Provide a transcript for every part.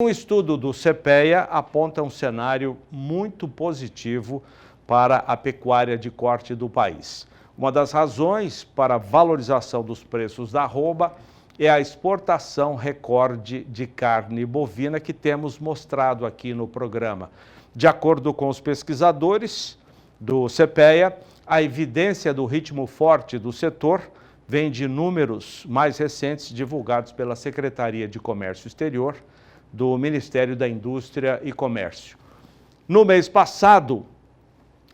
Um estudo do CPEA aponta um cenário muito positivo para a pecuária de corte do país. Uma das razões para a valorização dos preços da arroba é a exportação recorde de carne bovina que temos mostrado aqui no programa. De acordo com os pesquisadores do CPEA, a evidência do ritmo forte do setor vem de números mais recentes divulgados pela Secretaria de Comércio Exterior do Ministério da Indústria e Comércio. No mês passado,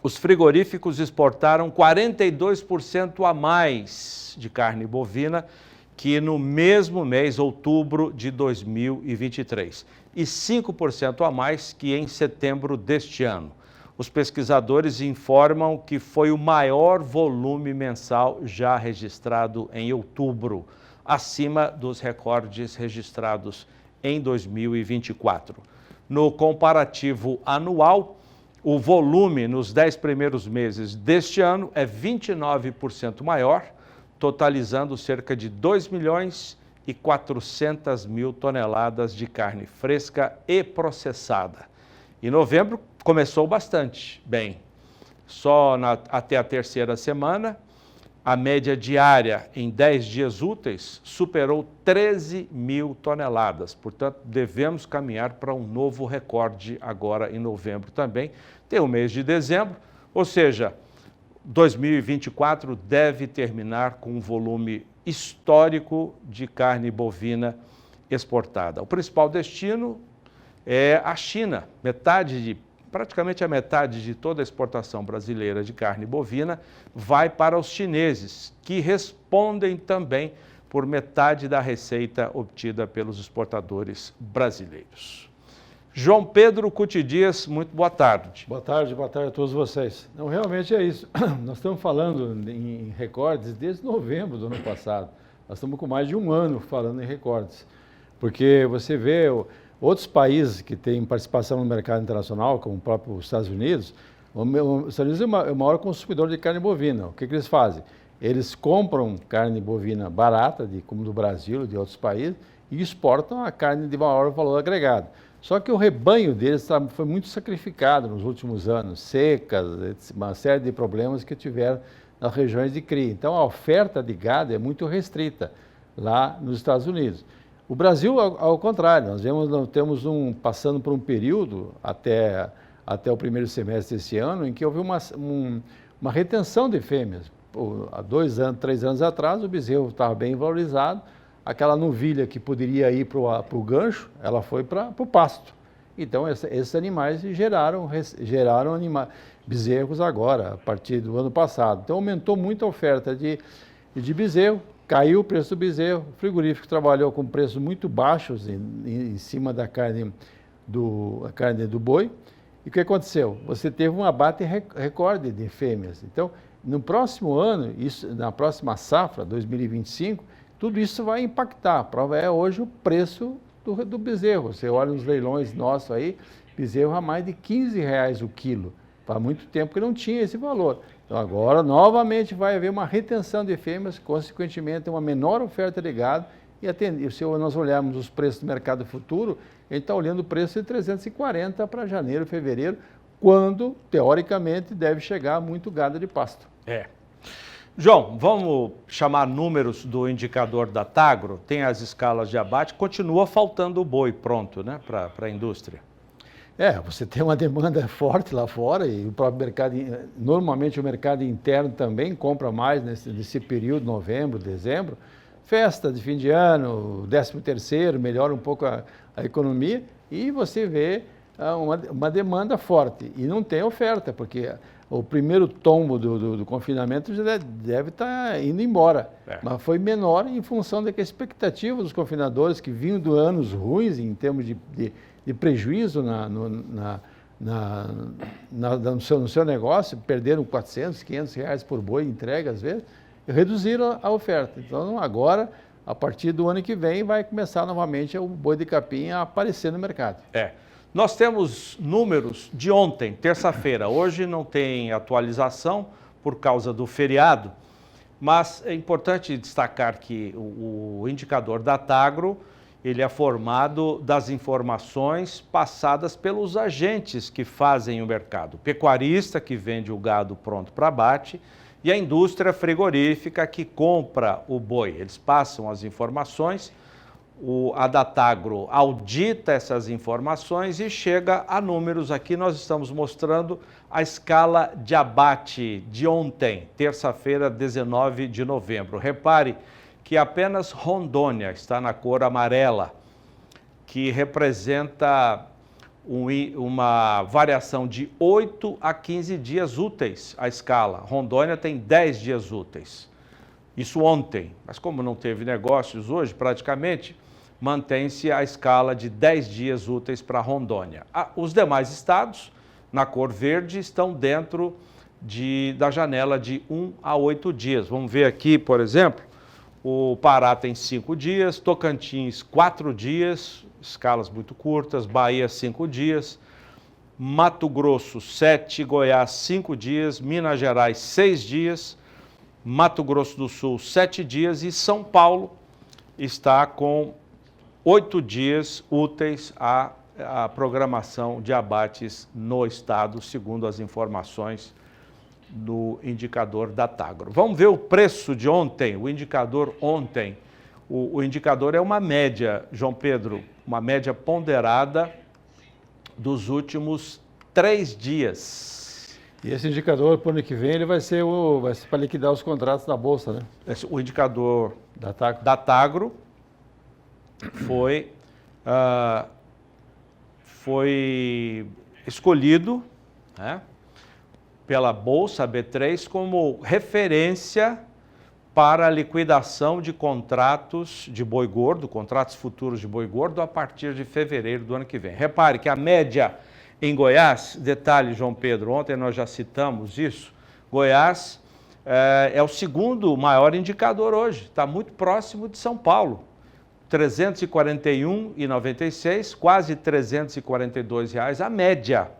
os frigoríficos exportaram 42% a mais de carne bovina que no mesmo mês, outubro de 2023, e 5% a mais que em setembro deste ano. Os pesquisadores informam que foi o maior volume mensal já registrado em outubro, acima dos recordes registrados em 2024. No comparativo anual, o volume nos 10 primeiros meses deste ano é 29% maior, totalizando cerca de 2.400.000 toneladas de carne fresca e processada. Em novembro, começou bastante bem. Até a terceira semana, a média diária em 10 dias úteis superou 13.000 toneladas. Portanto, devemos caminhar para um novo recorde agora em novembro também. Tem o mês de dezembro, ou seja, 2024 deve terminar com um volume histórico de carne bovina exportada. O principal destino é a China. Praticamente a metade de toda a exportação brasileira de carne bovina vai para os chineses, que respondem também por metade da receita obtida pelos exportadores brasileiros. João Pedro Cuti Dias, muito boa tarde. Boa tarde a todos vocês. Não, realmente é isso. Nós estamos falando em recordes desde novembro do ano passado. Nós estamos com mais de um ano falando em recordes. Porque você vê outros países que têm participação no mercado internacional, como o próprio Estados Unidos, os Estados Unidos é o maior consumidor de carne bovina. O que eles fazem? Eles compram carne bovina barata, como do Brasil, de outros países, e exportam a carne de maior valor agregado. Só que o rebanho deles foi muito sacrificado nos últimos anos, secas, uma série de problemas que tiveram nas regiões de cria. Então, a oferta de gado é muito restrita lá nos Estados Unidos. O Brasil, ao contrário, nós temos passando por um período, até o primeiro semestre desse ano, em que houve uma retenção de fêmeas. Há 2 anos, 3 anos atrás, o bezerro estava bem valorizado, aquela novilha que poderia ir para o gancho, ela foi para o pasto. Então, esses animais geraram bezerros agora, a partir do ano passado. Então, aumentou muito a oferta de bezerro, caiu o preço do bezerro, o frigorífico trabalhou com preços muito baixos em cima da carne do boi. E o que aconteceu? Você teve um abate recorde de fêmeas. Então, no próximo ano, na próxima safra, 2025, tudo isso vai impactar. A prova é hoje o preço do bezerro. Você olha nos leilões nossos aí, bezerro a mais de R$15 o quilo. Faz muito tempo que não tinha esse valor. Então agora, novamente, vai haver uma retenção de fêmeas, consequentemente, uma menor oferta de gado. E se nós olharmos os preços do mercado futuro, a gente está olhando o preço de 340 para janeiro, fevereiro, quando, teoricamente, deve chegar muito gado de pasto. João, vamos chamar números do indicador da Tagro, tem as escalas de abate, continua faltando o boi pronto, né, para a indústria. Você tem uma demanda forte lá fora e o próprio mercado, normalmente o mercado interno também compra mais nesse período, novembro, dezembro, festa de fim de ano, 13º, melhora um pouco a economia e você vê uma demanda forte e não tem oferta, porque o primeiro tombo do confinamento já deve estar indo embora, mas foi menor em função da expectativa dos confinadores que vinham de anos ruins em termos de prejuízo no seu negócio, perderam 400, 500 reais por boi entregue às vezes, e reduziram a oferta. Então agora, a partir do ano que vem, vai começar novamente o boi de capim a aparecer no mercado. Nós temos números de ontem, terça-feira. Hoje não tem atualização por causa do feriado, mas é importante destacar que o indicador da Tagro ele é formado das informações passadas pelos agentes que fazem o mercado. O pecuarista, que vende o gado pronto para abate, e a indústria frigorífica, que compra o boi. Eles passam as informações, a Datagro audita essas informações e chega a números. Aqui nós estamos mostrando a escala de abate de ontem, terça-feira, 19 de novembro. Repare que apenas Rondônia está na cor amarela, que representa uma variação de 8 a 15 dias úteis a escala. Rondônia tem 10 dias úteis. Isso ontem, mas como não teve negócios hoje, praticamente, mantém-se a escala de 10 dias úteis para Rondônia. Os demais estados, na cor verde, estão dentro da janela de 1 a 8 dias. Vamos ver aqui, por exemplo, o Pará tem 5 dias, Tocantins 4 dias, escalas muito curtas, Bahia 5 dias, Mato Grosso 7, Goiás 5 dias, Minas Gerais 6 dias, Mato Grosso do Sul 7 dias e São Paulo está com 8 dias úteis à programação de abates no estado, segundo as informações do indicador Datagro. Vamos ver o preço de ontem, o indicador ontem. O indicador é uma média, João Pedro, uma média ponderada dos últimos 3 dias. E esse indicador, para o ano que vem, ele vai ser para liquidar os contratos da Bolsa, né? O indicador Datagro. Datagro foi escolhido, né, pela Bolsa B3 como referência para a liquidação de contratos de boi gordo, contratos futuros de boi gordo, a partir de fevereiro do ano que vem. Repare que a média em Goiás, detalhe, João Pedro, ontem nós já citamos isso, Goiás é o segundo maior indicador hoje, está muito próximo de São Paulo. R$ 341,96, quase R$ 342 a média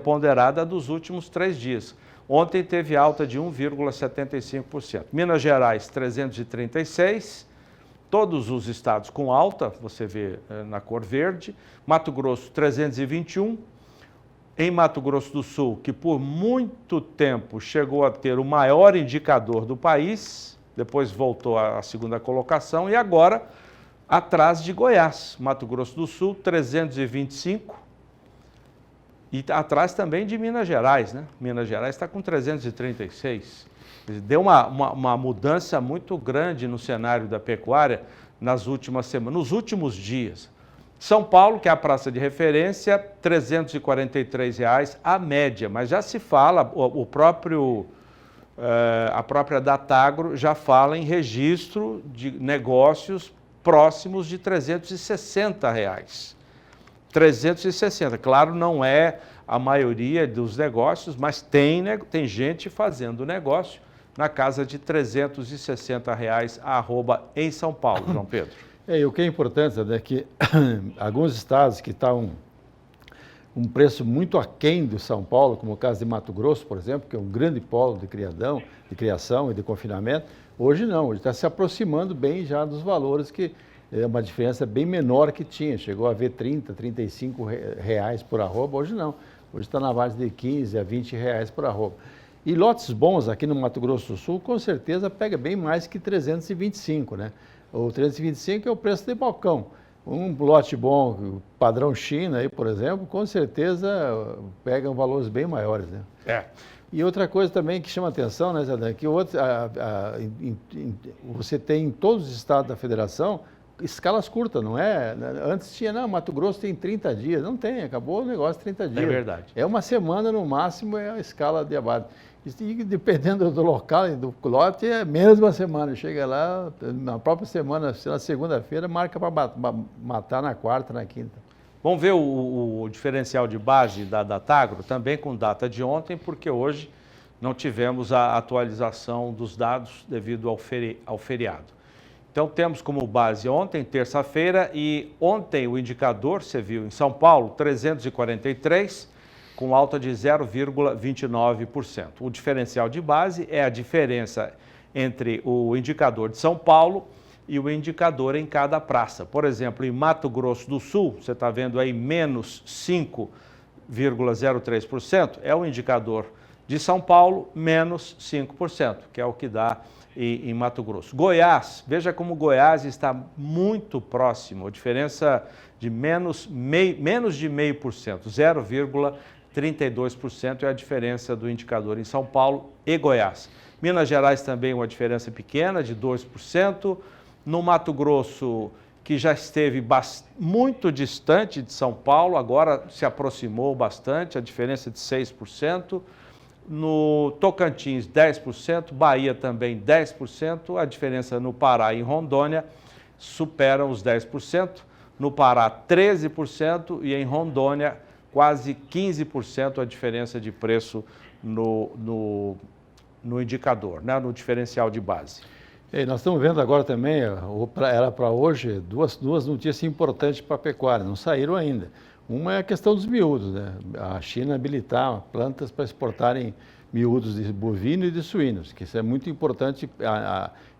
ponderada dos últimos 3 dias. Ontem teve alta de 1,75%. Minas Gerais, 336, todos os estados com alta, você vê na cor verde. Mato Grosso, 321. Em Mato Grosso do Sul, que por muito tempo chegou a ter o maior indicador do país, depois voltou à segunda colocação e agora atrás de Goiás. Mato Grosso do Sul, 325. E atrás também de Minas Gerais, né? Minas Gerais está com 336. Deu uma mudança muito grande no cenário da pecuária nas últimas semanas, nos últimos dias. São Paulo, que é a praça de referência, R$ 343 a média, mas já se fala, a própria Datagro já fala em registro de negócios próximos de R$ 360. 360, claro, não é a maioria dos negócios, mas tem gente fazendo negócio na casa de R$ 360 a arroba em São Paulo, João Pedro. E o que é importante é que alguns estados que estão um preço muito aquém do São Paulo, como o caso de Mato Grosso, por exemplo, que é um grande polo de criação e de confinamento, hoje não, hoje está se aproximando bem já dos valores que é uma diferença bem menor que tinha, chegou a ver 30, 35 reais por arroba, hoje não, hoje está na base de 15 a 20 reais por arroba. E lotes bons aqui no Mato Grosso do Sul, com certeza pega bem mais que 325, né? O 325 é o preço de balcão. Um lote bom, padrão China, aí, por exemplo, com certeza pegam valores bem maiores, né? E outra coisa também que chama atenção, né, Zé, que você tem em todos os estados da federação escalas curtas, não é? Antes tinha, não, Mato Grosso tem 30 dias. Não tem, acabou o negócio 30 dias. É verdade. É uma semana no máximo, é a escala de abate. E dependendo do local e do lote, é menos de uma semana. Chega lá, na própria semana, na segunda-feira, marca para matar na quarta, na quinta. Vamos ver o diferencial de base da Datagro, também com data de ontem, porque hoje não tivemos a atualização dos dados devido ao feriado. Então, temos como base ontem, terça-feira, e ontem o indicador, você viu, em São Paulo, 343, com alta de 0,29%. O diferencial de base é a diferença entre o indicador de São Paulo e o indicador em cada praça. Por exemplo, em Mato Grosso do Sul, você está vendo aí menos 5,03%, é o indicador de São Paulo, menos 5%, que é o que dá em Mato Grosso. Goiás, veja como Goiás está muito próximo, a diferença de menos de 0,5%, 0,32% é a diferença do indicador em São Paulo e Goiás. Minas Gerais também uma diferença pequena, de 2%. No Mato Grosso, que já esteve muito distante de São Paulo, agora se aproximou bastante, a diferença de 6%. No Tocantins, 10%, Bahia também 10%, a diferença no Pará e em Rondônia supera os 10%, no Pará 13% e em Rondônia quase 15% a diferença de preço no indicador, né, no diferencial de base. E nós estamos vendo agora também, era para hoje, duas notícias importantes para a pecuária, não saíram ainda. Uma é a questão dos miúdos, né? A China habilitar plantas para exportarem miúdos de bovino e de suínos, que isso é muito importante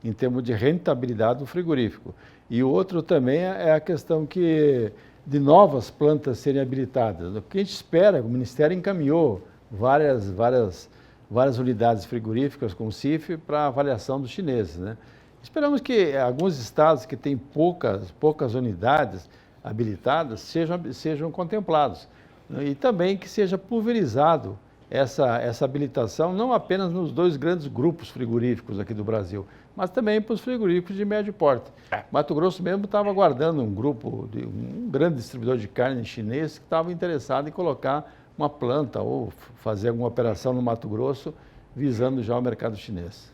em termos de rentabilidade do frigorífico. E o outro também é a questão de novas plantas serem habilitadas. O que a gente espera, o Ministério encaminhou várias unidades frigoríficas com o CIF para avaliação dos chineses, né? Esperamos que alguns estados que têm poucas unidades habilitadas sejam contemplados, né? E também que seja pulverizado essa habilitação não apenas nos 2 grandes grupos frigoríficos aqui do Brasil, mas também para os frigoríficos de médio porte. Mato Grosso mesmo estava aguardando um grande distribuidor de carne chinês que estava interessado em colocar uma planta ou fazer alguma operação no Mato Grosso visando já o mercado chinês.